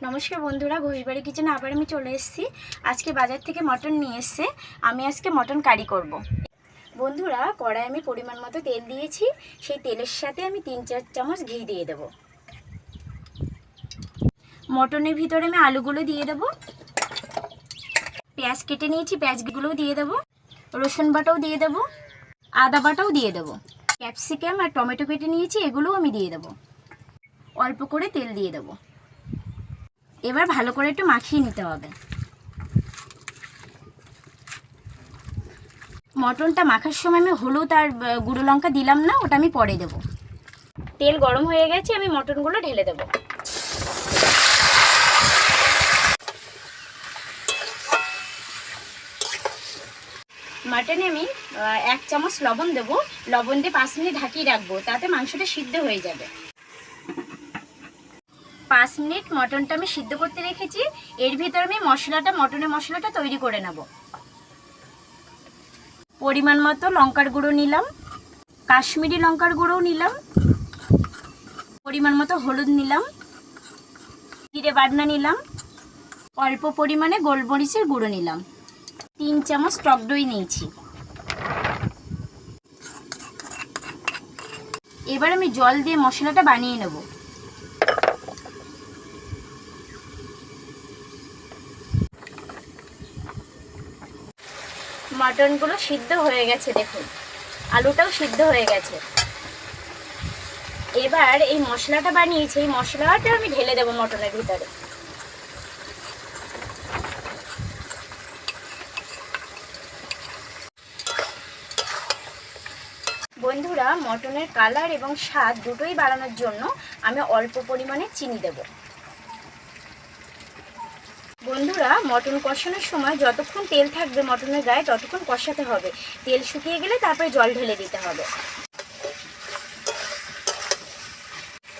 নমস্কার বন্ধুরা, ঘোষবাড়ি কিচেনে আবার আমি চলে এসেছি। আজকে বাজার থেকে মটন নিয়ে এসেছে। আমি আজকে মটন কারি করব। বন্ধুরা, কড়াই আমি পরিমাণ মতো তেল দিয়েছি। সেই তেলের সাথে আমি 3-4 চামচ ঘি দিয়ে দেব। মটনের ভিতরে আমি আলুগুলো দিয়ে দেব। পেঁয়াজ কেটে নিয়েছি, পেঁয়াজগুলোও দিয়ে দেব। রসুন বাটাও দিয়ে দেব, আদা বাটাও দিয়ে দেব। ক্যাপসিকাম আর টমেটো কেটে নিয়েছি, এগুলোও আমি দিয়ে দেব। অল্প করে তেল দিয়ে দেব। এবার ভালো করে একটু মাখিয়ে নিতে হবে। মটনটা মাখার সময় আমি হলুদ আর গুঁড়ো লঙ্কা দিলাম না, ওটা আমি পরে দেব। তেল গরম হয়ে গেছে, আমি মটনগুলো ঢেলে দেব। মাটনে আমি 1 চামচ লবণ দেব। লবণ দিয়ে 5 মিনিট ঢাকিয়ে রাখবো, তাতে মাংসটা সিদ্ধ হয়ে যাবে। 5 মিনিট মটনটা আমি সিদ্ধ করতে রেখেছি। এর ভিতরে আমি মটনের মশলাটা তৈরি করে নেব। পরিমাণ মতো লঙ্কার গুঁড়ো নিলাম, কাশ্মীরি লঙ্কার গুঁড়োও নিলাম, পরিমাণ মতো হলুদ নিলাম, জিরে বাটনা নিলাম, অল্প পরিমাণে গোলমরিচের গুঁড়ো নিলাম, 3 চামচ টক দই নিয়েছি। এবার আমি জল দিয়ে মশলাটা বানিয়ে নেব। মটনগুলো সিদ্ধ হয়ে গেছে, দেখুন আলুটাও সিদ্ধ হয়ে গেছে। এবার এই মশলাটা বানিয়েছি, এই মশলাটা আমি ঢেলে দেবো মটনের ভিতরে। বন্ধুরা, মটনের কালার এবং স্বাদ দুটোই বাড়ানোর জন্য আমি অল্প পরিমাণে চিনি দেব। বন্ধুরা, মটন কষানোর সময় যতক্ষণ তেল থাকবে মটনের গায়ে ততক্ষণ কষাতে হবে। তেল শুকিয়ে গেলে তারপরে জল ঢেলে দিতে হবে।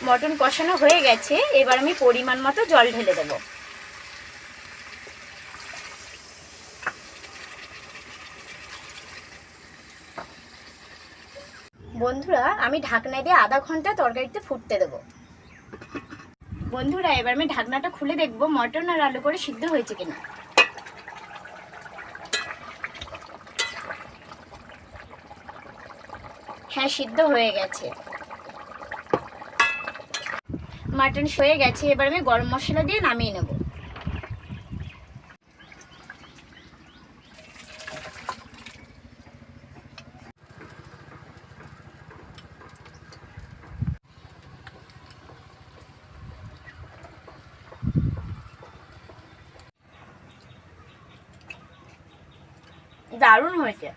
মটন কষানো হয়ে গেছে, এবার আমি পরিমাণ মতো জল ঢেলে দেব। বন্ধুরা, আমি ঢাকনা দিয়ে আধা ঘন্টা তরকারিতে ফুটতে দেব। বন্ধুরা, এবার আমি ঢাকনাটা খুলে দেখব মটন আর আলু করে সিদ্ধ হয়েছে কিনা। হ্যাঁ, সিদ্ধ হয়ে গেছে। মটন হয়ে গেছে, এবার আমি গরম মশলা দিয়ে নামিয়ে নেব। দারুণ হয়েছে।